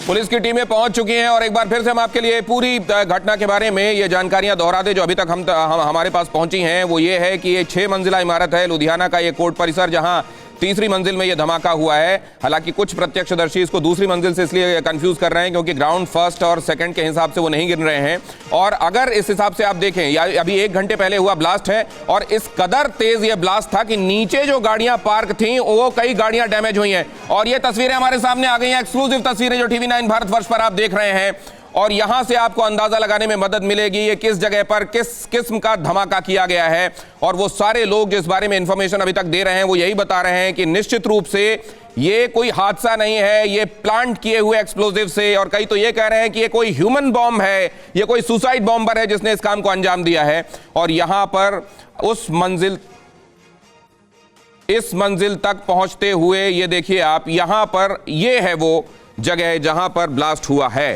Police की टीमें पहुंच चुकी हैं और एक बार फिर से हम आपके लिए पूरी घटना के बारे में ये जानकारियां दोहरा दें जो अभी तक हमारे पास पहुंची हैं। वो ये है कि ये 6 मंजिला इमारत है लुधियाना का ये कोर्ट परिसर, जहां तीसरी मंजिल में ये धमाका हुआ है। हालांकि कुछ प्रत्यक्षदर्शी इसको दूसरी मंजिल से इसलिए कंफ्यूज कर रहे हैं क्योंकि ग्राउंड फर्स्ट और सेकंड के हिसाब से वो नहीं गिन रहे हैं। और अगर इस हिसाब से आप देखें, या अभी 1 घंटे पहले हुआ ब्लास्ट है और इस कदर तेज ये ब्लास्ट था कि नीचे जो गाड़ियां पार्क थी वो कई गाड़ियां डैमेज हुई हैं। और ये तस्वीरें हमारे सामने आ गई हैं, एक्सक्लूसिव तस्वीरें जो TV9 भारतवर्ष पर आप देख रहे हैं। और यहां से आपको अंदाजा लगाने में मदद मिलेगी ये किस जगह पर किस किस्म का धमाका किया गया है। और वो सारे लोग जिस बारे में इंफॉर्मेशन अभी तक दे रहे हैं वो यही बता रहे हैं कि निश्चित रूप से ये कोई हादसा नहीं है, ये प्लांट किए हुए एक्सप्लोजिव से, और कई तो ये कह रहे हैं कि ये कोई ह्यूमन बॉम्ब है, ये कोई सुसाइड बॉम्बर है जिसने इस काम को अंजाम दिया है। और यहां पर इस मंजिल तक पहुंचते हुए ये देखिए आप, यहां पर ये है वो जगह जहां पर ब्लास्ट हुआ है।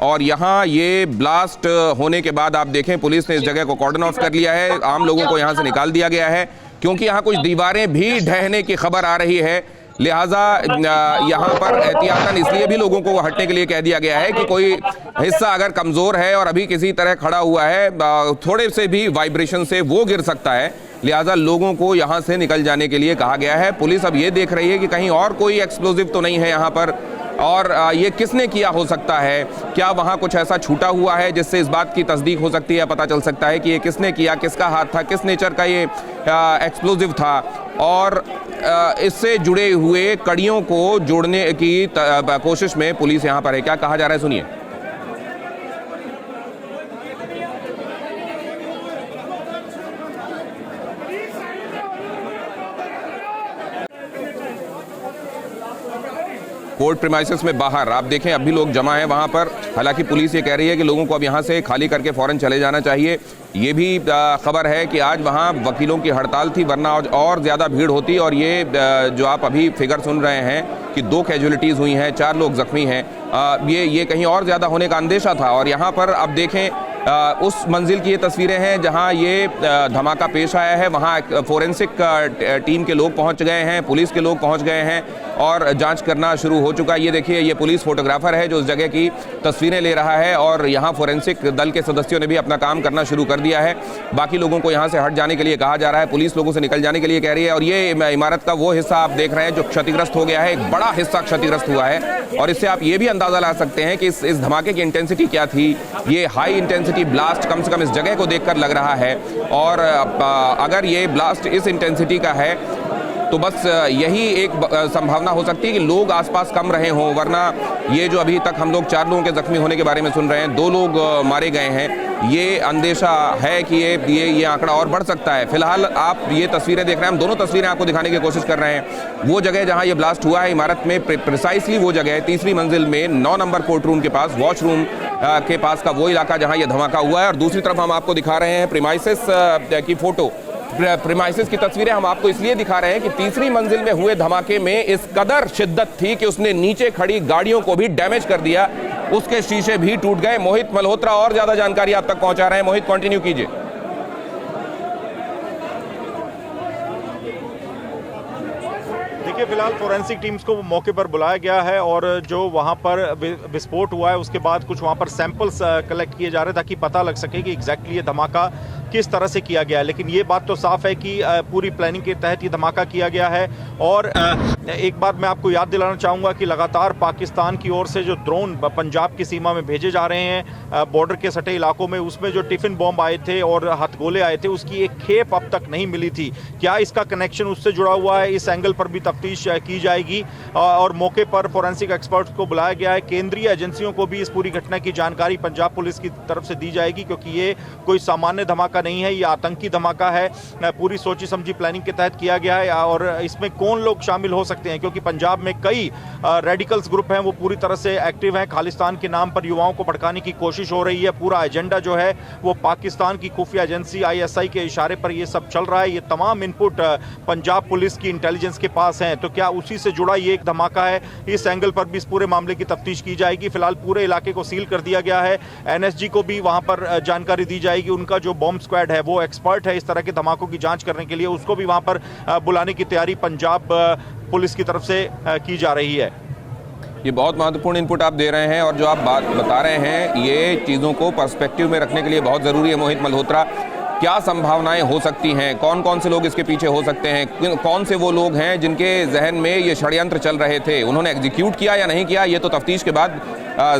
और यहां ये ब्लास्ट होने के बाद आप देखें पुलिस ने इस जगह को कॉर्डन ऑफ कर लिया है, आम लोगों को यहां से निकाल दिया गया है क्योंकि यहां कुछ दीवारें भी ढहने की खबर आ रही है। लिहाजा यहां पर एहतियातन इसलिए भी लोगों को हटने के लिए कह दिया गया है कि कोई हिस्सा अगर कमजोर है और अभी किसी तरह खड़ा हुआ है, थोड़े से भी वाइब्रेशन से वो गिर सकता है। लिहाजा लोगों को यहां से निकल जाने के लिए कहा गया है। पुलिस अब ये देख रही है कि कहीं और कोई एक्सप्लोजिव तो नहीं है यहां पर, और ये किसने किया हो सकता है, क्या वहां कुछ ऐसा छूटा हुआ है जिससे इस बात की तस्दीक हो सकती है, पता चल सकता है कि ये किसने किया, किसका हाथ था, किस नेचर का ये एक्सप्लोजिव था। और इससे जुड़े हुए कड़ियों को जोड़ने की कोशिश में पुलिस यहां पर है। क्या कहा जा रहा है सुनिए। कोर्ट प्रीमाइसेस में बाहर आप देखें अब भी लोग जमा हैं वहां पर। हालांकि पुलिस ये कह रही है कि लोगों को अब यहां से खाली करके फौरन चले जाना चाहिए। ये भी खबर है कि आज वहां वकीलों की हड़ताल थी, वरना और ज़्यादा भीड़ होती। और ये जो आप अभी फिगर सुन रहे हैं कि 2 कैजुअलिटीज़ हुई हैं, 4 लोग जख्मी हैं, ये कहीं और ज़्यादा होने का अंदेशा था। और यहाँ पर अब देखें उस मंजिल की ये तस्वीरें हैं जहां ये धमाका पेश आया है। वहां फोरेंसिक टीम के लोग पहुंच गए हैं, पुलिस के लोग पहुंच गए हैं और जांच करना शुरू हो चुका है। ये देखिए ये पुलिस फोटोग्राफर है जो उस जगह की तस्वीरें ले रहा है और यहां फोरेंसिक दल के सदस्यों ने भी अपना काम करना शुरू कर दिया है। बाकी लोगों को यहां से हट जाने के लिए कहा जा रहा है, पुलिस लोगों से निकल जाने के लिए कह रही है। और ये इमारत का वो हिस्सा आप देख रहे हैं जो क्षतिग्रस्त हो गया है, एक बड़ा हिस्सा क्षतिग्रस्त हुआ है। और इससे आप ये भी अंदाजा लगा सकते हैं कि इस धमाके की इंटेंसिटी क्या थी। ये हाई इंटेंसिटी ब्लास्ट कम से कम इस जगह को देखकर लग रहा है। और अगर ये ब्लास्ट इस इंटेंसिटी का है तो बस यही एक संभावना हो सकती है कि लोग आसपास कम रहे हों, वरना ये जो अभी तक हम लोग 4 लोगों के जख्मी होने के बारे में सुन रहे हैं, 2 लोग मारे गए हैं, ये अंदेशा है कि ये आंकड़ा और बढ़ सकता है। फिलहाल आप ये तस्वीरें देख रहे हैं, हम दोनों तस्वीरें आपको दिखाने की कोशिश कर रहे हैं। वो जगह जहां ये ब्लास्ट हुआ है इमारत में, प्रिसाइसली वो जगह है तीसरी मंजिल में 9 नंबर कोर्ट रूम के पास, वॉशरूम के पास का वो इलाका जहां ये धमाका हुआ है। और दूसरी तरफ हम आपको दिखा रहे हैं प्रीमाइसेस की फोटो, प्रीमाइसेस की तस्वीरें हम आपको इसलिए दिखा रहे हैं कि तीसरी मंजिल में हुए धमाके में इस कदर शिद्दत थी कि उसने नीचे खड़ी गाड़ियों को भी डैमेज कर दिया, उसके शीशे भी टूट गए। मोहित मल्होत्रा और ज्यादा जानकारी आप तक पहुंचा रहे हैं। मोहित, कंटिन्यू कीजिए। देखिए फिलहाल फोरेंसिक टीम्स को मौके पर बुलाया गया है और जो वहां पर विस्फोट हुआ है उसके बाद कुछ वहां पर सैंपल्स कलेक्ट किए जा रहे हैं ताकि पता लग सके कि एग्जैक्टली ये धमाका किस तरह से किया गया है। लेकिन ये बात तो साफ है कि पूरी प्लानिंग के तहत ये धमाका किया गया है। और एक बात मैं आपको याद दिलाना चाहूँगा कि लगातार पाकिस्तान की ओर से जो ड्रोन पंजाब की सीमा में भेजे जा रहे हैं बॉर्डर के सटे इलाकों में, उसमें जो टिफिन बॉम्ब आए थे और हथगोले आए थे उसकी एक खेप अब तक नहीं मिली थी। क्या इसका कनेक्शन उससे जुड़ा हुआ है, इस एंगल पर भी तफ्तीश की जाएगी। और मौके पर फोरेंसिक एक्सपर्ट्स को बुलाया गया है। केंद्रीय एजेंसियों को भी इस पूरी घटना की जानकारी पंजाब पुलिस की तरफ से दी जाएगी क्योंकि ये कोई सामान्य धमाका नहीं है, ये आतंकी धमाका है, पूरी सोची समझी प्लानिंग के तहत किया गया है। और इसमें कौन लोग शामिल हो सकते हैं क्योंकि पंजाब में कई रेडिकल्स ग्रुप हैं वो पूरी तरह से एक्टिव हैं। खालिस्तान के नाम पर युवाओं को भड़काने की कोशिश हो रही है। पूरा एजेंडा जो है वो पाकिस्तान की खुफिया एजेंसी ISI के इशारे पर ये सब चल रहा है। ये तमाम इनपुट पंजाब पुलिस की इंटेलिजेंस के पास हैं। तो क्या उसी से जुड़ा ये एक धमाका है, इस एंगल पर भी इस पूरे मामले की तफ्तीश की जाएगी। फिलहाल पूरे इलाके को सील कर दिया गया है। NSG को भी वहां पर जानकारी दी जाएगी। उनका जो बॉम्ब स्क्वाड है वो एक्सपर्ट है इस तरह के धमाकों की जांच करने के लिए, उसको भी वहां पर बुलाने की तैयारी पंजाब पुलिस की तरफ से की जा रही है। ये बहुत महत्वपूर्ण इनपुट आप दे रहे हैं और जो आप बात बता रहे हैं ये चीज़ों को पर्सपेक्टिव में रखने के लिए बहुत ज़रूरी है। मोहित मल्होत्रा, क्या संभावनाएं हो सकती हैं? कौन कौन से लोग इसके पीछे हो सकते हैं? कौन से वो लोग हैं जिनके जहन में ये षड्यंत्र चल रहे थे? उन्होंने एग्जीक्यूट किया या नहीं किया, ये तो तफ्तीश के बाद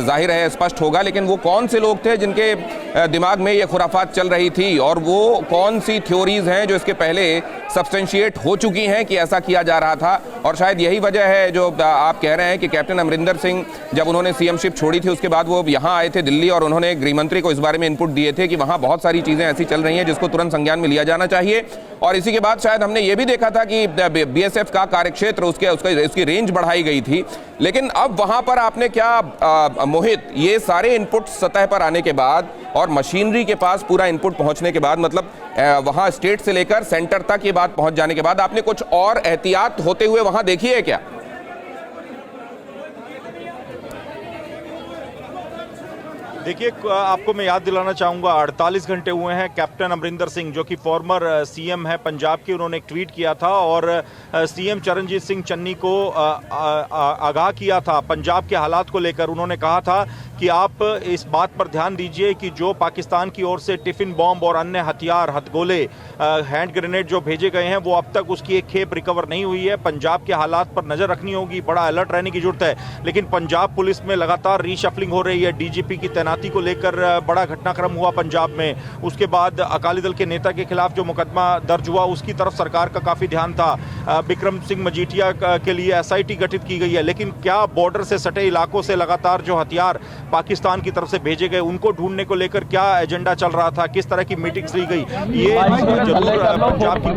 जाहिर है स्पष्ट होगा, लेकिन वो कौन से लोग थे जिनके दिमाग में ये खुराफात चल रही थी और वो कौन सी थ्योरीज हैं जो इसके पहले सब्सटेंशिएट हो चुकी हैं कि ऐसा किया जा रहा था? और शायद यही वजह है जो आप कह रहे हैं कि कैप्टन अमरिंदर सिंह जब उन्होंने सीएमशिप छोड़ी थी उसके बाद वो यहाँ आए थे दिल्ली और उन्होंने गृह मंत्री को इस बारे में इनपुट दिए थे कि वहाँ बहुत सारी चीज़ें ऐसी चल रही हैं जिसको तुरंत संज्ञान में लिया जाना चाहिए। और इसी के बाद शायद हमने ये भी देखा था कि बीएसएफ का कार्यक्षेत्र उसकी रेंज बढ़ाई गई थी। लेकिन अब वहाँ पर आपने क्या मोहित, ये सारे इनपुट सतह पर आने के बाद और मशीनरी के पास पूरा इनपुट पहुँचने के बाद, मतलब वहाँ स्टेट से लेकर सेंटर तक ये बात पहुँच जाने के बाद आपने कुछ और एहतियात होते हुए वहाँ देखी है क्या? देखिए, आपको मैं याद दिलाना चाहूँगा 48 घंटे हुए हैं कैप्टन अमरिंदर सिंह जो कि फॉर्मर सीएम है पंजाब के, उन्होंने एक ट्वीट किया था और सीएम चरणजीत सिंह चन्नी को आगाह किया था पंजाब के हालात को लेकर। उन्होंने कहा था कि आप इस बात पर ध्यान दीजिए कि जो पाकिस्तान की ओर से टिफिन बॉम्ब और अन्य हथियार, हथगोले, हैंड ग्रेनेड जो भेजे गए हैं वो अब तक उसकी एक खेप रिकवर नहीं हुई है। पंजाब के हालात पर नज़र रखनी होगी, बड़ा अलर्ट रहने की जरूरत है। लेकिन पंजाब पुलिस में लगातार रीशफलिंग हो रही है। डीजीपी की तैनाती को लेकर बड़ा घटनाक्रम हुआ पंजाब में। उसके बाद अकाली दल के नेता के खिलाफ जो मुकदमा दर्ज हुआ उसकी तरफ सरकार का काफ़ी ध्यान था। बिक्रम सिंह मजीठिया के लिए एसआईटी गठित की गई है। लेकिन क्या बॉर्डर से सटे इलाकों से लगातार जो हथियार पाकिस्तान की तरफ से भेजे गए उनको ढूंढने को लेकर क्या एजेंडा चल रहा था, किस तरह की मीटिंग्स ली गई, ये जरूर पंजाब की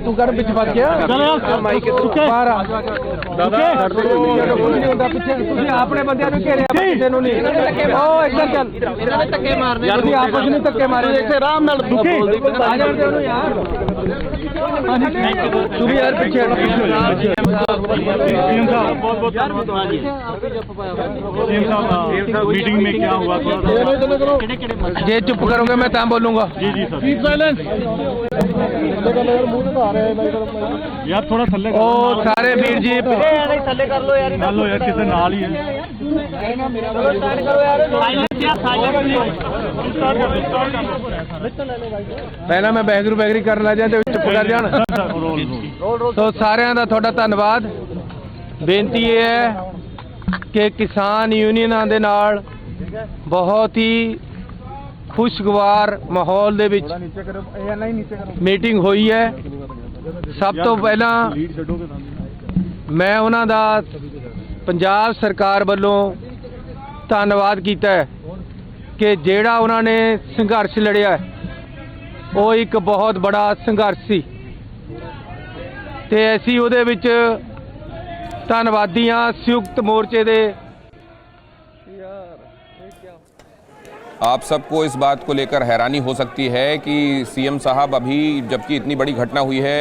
तू कर पिछ बात किया अपने बंदे घेरे ਕਿਸੇ ਨੂੰ ਨਹੀਂ ਉਹ ਇੱਧਰ ਚੱਲ ਇਹਨਾਂ ਨੇ ਧੱਕੇ ਮਾਰਨੇ ਯਾਰ ਤੁਸੀਂ ਆਪਸ ਵਿੱਚ ਧੱਕੇ ਮਾਰੇ ਇੱਥੇ ਆਰਾਮ ਨਾਲ ਆ ਜਾਂਦੇ ਉਹਨੂੰ ਯਾਰ ਤੂੰ ਵੀ ਯਾਰ ਪਿੱਛੇ सीएम साहब बहुत बहुत धन्यवाद जी। सीएम साहब मीटिंग में क्या हुआ थोड़ा जे चुप करोगे मैं तब बोलूंगा। जी जी सर कीप साइलेंस यार थोड़ा थल्ले ओ सारे वीर जी थल्ले कर लो यार किसी नाल ही है पहला मैं बहगरू बहगरी कर ला जाए चुप कर जान। तो सारे का थोड़ा धन्यवाद। बेनती ये है कि किसान यूनियनां दे नाल बहुत ही खुशगवार माहौल दे विच मीटिंग हुई है। सब तो पहला मैं उन्हां दा पंजाब सरकार वालों धन्यवाद कीता है कि जेड़ा उन्होंने संघर्ष लड़िया वो एक बहुत बड़ा संघर्ष सी ते असीं उहदे विच धन्नवादी हाँ संयुक्त मोर्चे दे। आप सबको इस बात को लेकर हैरानी हो सकती है कि सीएम साहब अभी जबकि इतनी बड़ी घटना हुई है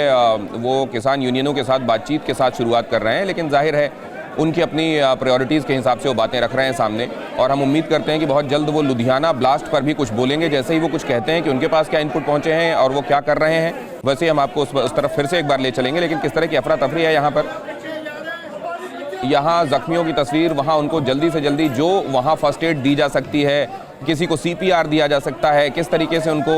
वो किसान यूनियनों के साथ बातचीत के साथ शुरुआत कर रहे हैं, लेकिन जाहिर है उनकी अपनी प्रायोरिटीज़ के हिसाब से वो बातें रख रहे हैं सामने। और हम उम्मीद करते हैं कि बहुत जल्द वो लुधियाना ब्लास्ट पर भी कुछ बोलेंगे। जैसे ही वो कुछ कहते हैं कि उनके पास क्या इनपुट पहुंचे हैं और वो क्या कर रहे हैं, वैसे हम आपको उस तरफ फिर से एक बार ले चलेंगे। लेकिन किस तरह की अफरा तफरी है यहाँ पर, यहाँ जख्मियों की तस्वीर, वहाँ उनको जल्दी से जल्दी जो वहाँ फर्स्ट एड दी जा सकती है, किसी को सीपीआर दिया जा सकता है, किस तरीके से उनको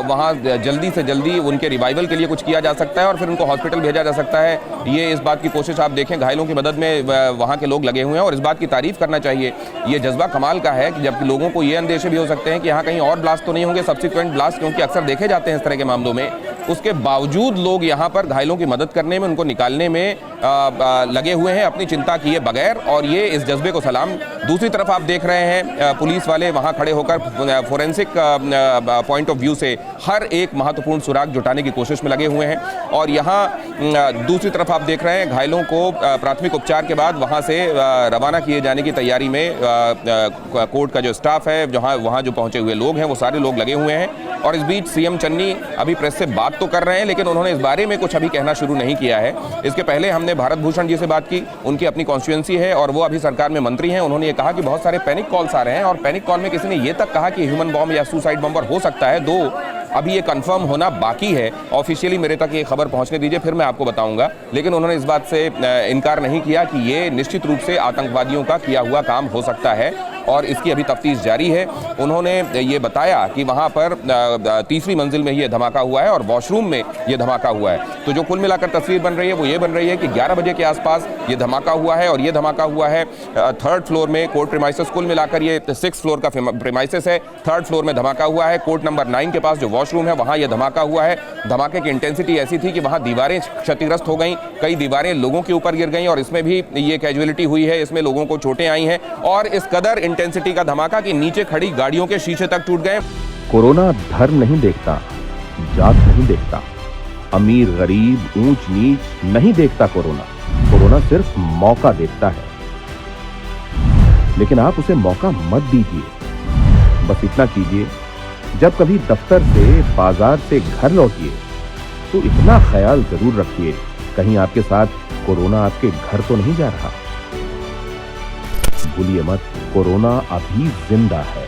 वहाँ जल्दी से जल्दी उनके रिवाइवल के लिए कुछ किया जा सकता है और फिर उनको हॉस्पिटल भेजा जा सकता है, ये इस बात की कोशिश आप देखें। घायलों की मदद में वहाँ के लोग लगे हुए हैं और इस बात की तारीफ़ करना चाहिए। ये जज्बा कमाल का है कि जबकि लोगों को ये अंदेशे भी हो सकते हैं कि यहाँ कहीं और ब्लास्ट तो नहीं होंगे, सब्सिक्वेंट ब्लास्ट, क्योंकि अक्सर देखे जाते हैं इस तरह के मामलों में, उसके बावजूद लोग यहाँ पर घायलों की मदद करने में, उनको निकालने में लगे हुए हैं अपनी चिंता किए बगैर, और ये इस जज्बे को सलाम। दूसरी तरफ आप देख रहे हैं पुलिस वाले वहाँ खड़े होकर फोरेंसिक पॉइंट ऑफ व्यू से हर एक महत्वपूर्ण सुराग जुटाने की कोशिश में लगे हुए हैं। और यहाँ दूसरी तरफ आप देख रहे हैं घायलों को प्राथमिक उपचार के बाद वहाँ से रवाना किए जाने की तैयारी में कोर्ट का जो स्टाफ है, जहाँ वहाँ जो पहुँचे हुए लोग हैं वो सारे लोग लगे हुए हैं। और इस बीच सीएम चन्नी अभी प्रेस से बात तो कर रहे हैं, लेकिन उन्होंने इस बारे में कुछ अभी कहना शुरू नहीं किया है। इसके पहले हमने भारत भूषण जी से बात की, उनकी अपनी कॉन्स्टिट्यूएंसी है और वो अभी सरकार में मंत्री हैं। उन्होंने ये कहा कि बहुत सारे पैनिक कॉल्स आ रहे हैं और पैनिक कॉल में किसी ने ये तक कहा कि ह्यूमन बॉम्ब या सुसाइड बॉम्बर हो सकता है, दो अभी ये कंफर्म होना बाकी है। ऑफिशियली मेरे तक ये खबर पहुंचने दीजिए, फिर मैं आपको बताऊंगा। लेकिन उन्होंने इस बात से इनकार नहीं किया कि ये निश्चित रूप से आतंकवादियों का किया हुआ काम हो सकता है और इसकी अभी तफ्तीश जारी है। उन्होंने ये बताया कि वहाँ पर तीसरी मंजिल में ये धमाका हुआ है और वॉशरूम में ये धमाका हुआ है। तो जो कुल मिलाकर तस्वीर बन रही है वो ये बन रही है कि 11 बजे के आसपास ये धमाका हुआ है और ये धमाका हुआ है 3rd फ्लोर में कोर्ट प्रीमाइसेस। कुल मिलाकर ये 6th फ्लोर का प्रीमाइसेस है। 3rd फ्लोर में धमाका हुआ है। कोर्ट नंबर 9 के पास जो वॉशरूम है वहाँ ये धमाका हुआ है। धमाके की इंटेंसिटी ऐसी थी कि वहाँ दीवारें क्षतिग्रस्त हो गई, कई दीवारें लोगों के ऊपर गिर गई और इसमें भी ये कैजुअलिटी हुई है, इसमें लोगों को चोटें आई हैं और इस कदर इंटेंसिटी का धमाका कि नीचे खड़ी गाड़ियों के शीशे तक टूट गए। कोरोना धर्म नहीं देखता, जात नहीं देखता, अमीर गरीब ऊंच नीच नहीं देखता। कोरोना सिर्फ मौका देखता है, लेकिन आप उसे मौका मत दीजिए। बस इतना कीजिए, जब कभी दफ्तर से बाजार से घर लौटिए तो इतना ख्याल जरूर रखिए कहीं आपके साथ कोरोना आपके घर तो नहीं जा रहा। भूलिए मत, कोरोना अभी जिंदा है।